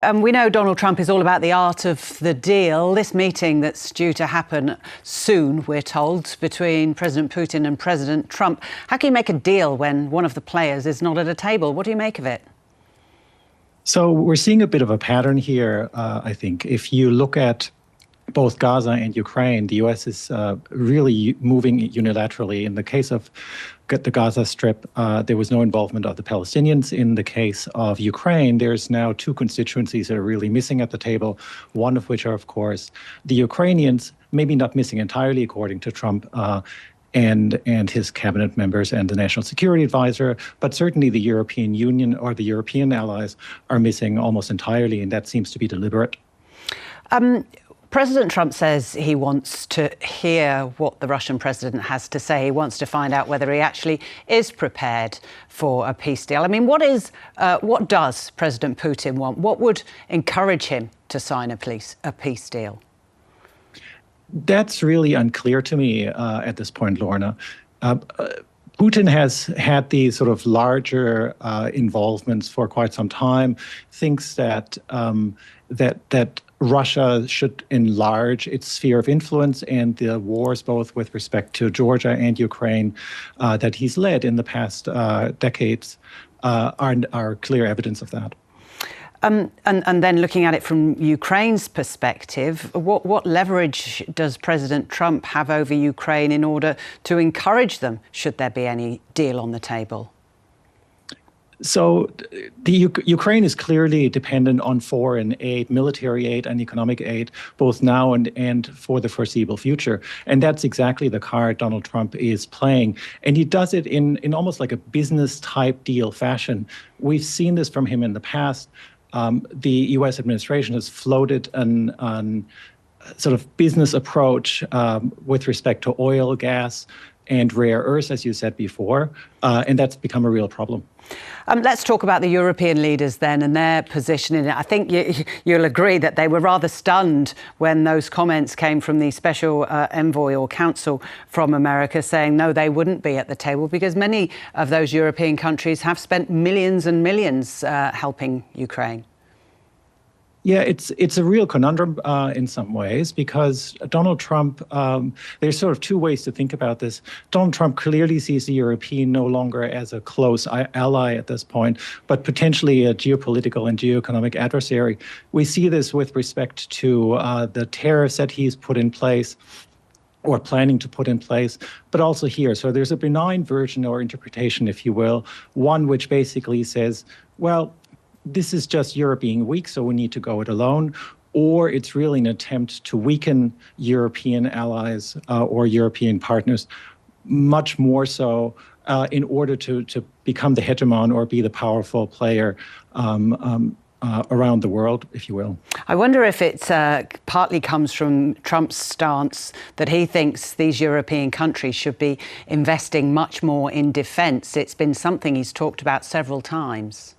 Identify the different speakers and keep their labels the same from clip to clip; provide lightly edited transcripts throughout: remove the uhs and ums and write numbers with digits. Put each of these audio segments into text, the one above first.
Speaker 1: We know Donald Trump is all about the art of the deal. This meeting that's due to happen soon, we're told, between President Putin and President Trump. How can you make a deal when one of the players is not at a table? What do you make of it?
Speaker 2: So we're seeing a bit of a pattern here, I think. If you look at both Gaza and Ukraine, the U.S. is really moving unilaterally. In the case of the Gaza Strip, there was no involvement of the Palestinians. In the case of Ukraine, there's now two constituencies that are really missing at the table, one of which are, of course, the Ukrainians, maybe not missing entirely, according to Trump, and his cabinet members and the National Security Advisor, but certainly the European Union or the European allies are missing almost entirely, and that seems to be deliberate.
Speaker 1: President Trump says he wants to hear what the Russian president has to say. He wants to find out whether he actually is prepared for a peace deal. I mean, what does President Putin want? What would encourage him to sign a peace deal?
Speaker 2: That's really unclear to me at this point, Lorna. Putin has had these sort of larger involvements for quite some time. Thinks that that Russia should enlarge its sphere of influence, and the wars, both with respect to Georgia and Ukraine, that he's led in the past decades, are clear evidence of that.
Speaker 1: And then looking at it from Ukraine's perspective, what leverage does President Trump have over Ukraine in order to encourage them, should there be any deal on the table?
Speaker 2: So the Ukraine is clearly dependent on foreign aid, military aid and economic aid, both now and for the foreseeable future. And that's exactly the card Donald Trump is playing. And he does it in almost like a business type deal fashion. We've seen this from him in the past. The U.S. administration has floated an sort of business approach with respect to oil, gas, and rare earths, as you said before, and that's become a real problem.
Speaker 1: Let's talk about the European leaders then and their position in it. I think you'll agree that they were rather stunned when those comments came from the special envoy or counsel from America saying, no, they wouldn't be at the table, because many of those European countries have spent millions and millions helping Ukraine.
Speaker 2: Yeah, it's a real conundrum in some ways, because Donald Trump, there's sort of two ways to think about this. Donald Trump clearly sees the European no longer as a close ally at this point, but potentially a geopolitical and geoeconomic adversary. We see this with respect to the tariffs that he's put in place or planning to put in place, but also here. So there's a benign version or interpretation, if you will, one which basically says, well, this is just Europe being weak, so we need to go it alone, or it's really an attempt to weaken European allies or European partners, much more so in order to become the hegemon or be the powerful player around the world, if you will.
Speaker 1: I wonder if it partly comes from Trump's stance that he thinks these European countries should be investing much more in defence. It's been something he's talked about several times.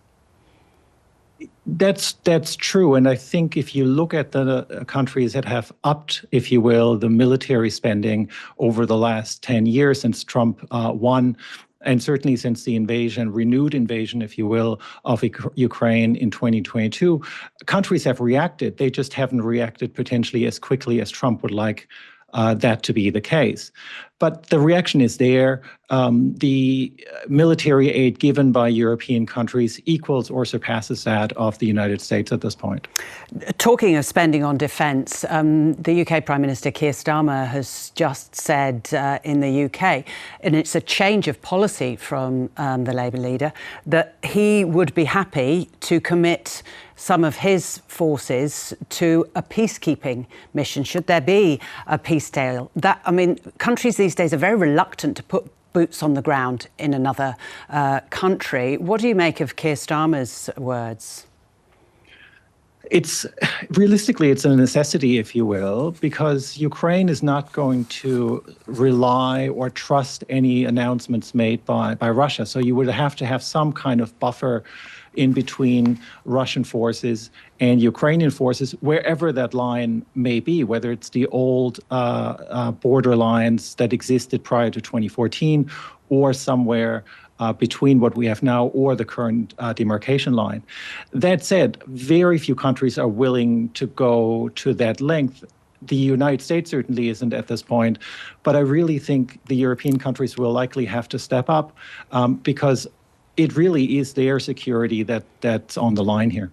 Speaker 2: That's true. And I think if you look at the countries that have upped, if you will, the military spending over the last 10 years since Trump won, and certainly since the renewed invasion, if you will, of Ukraine in 2022, countries have reacted. They just haven't reacted potentially as quickly as Trump would like that to be the case. But the reaction is there. The military aid given by European countries equals or surpasses that of the United States at this point.
Speaker 1: Talking of spending on defence, the UK Prime Minister Keir Starmer has just said in the UK, and it's a change of policy from the Labour leader, that he would be happy to commit some of his forces to a peacekeeping mission, should there be a peace deal. Countries these days are very reluctant to put boots on the ground in another country. What do you make of Keir Starmer's words?
Speaker 2: Realistically, it's a necessity, if you will, because Ukraine is not going to rely or trust any announcements made by Russia. So you would have to have some kind of buffer in between Russian forces and Ukrainian forces, wherever that line may be, whether it's the old border lines that existed prior to 2014 or somewhere between what we have now or the current demarcation line. That said, very few countries are willing to go to that length. The United States certainly isn't at this point, but I really think the European countries will likely have to step up because it really is their security that's on the line here.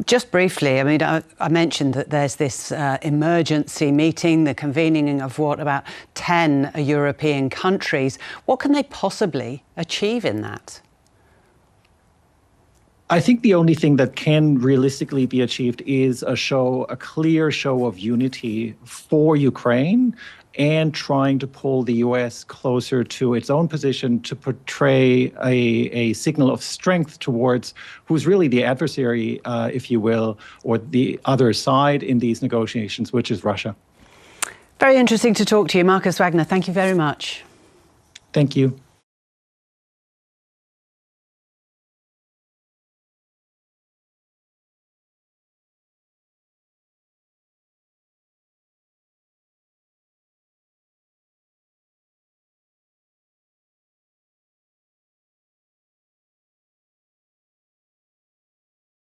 Speaker 1: Just briefly, I mean, I mentioned that there's this emergency meeting, the convening of about 10 European countries. What can they possibly achieve in that?
Speaker 2: I think the only thing that can realistically be achieved is a clear show of unity for Ukraine and trying to pull the US closer to its own position to portray a signal of strength towards who's really the adversary, if you will, or the other side in these negotiations, which is Russia.
Speaker 1: Very interesting to talk to you. Marcus Wagner, thank you very much.
Speaker 2: Thank you.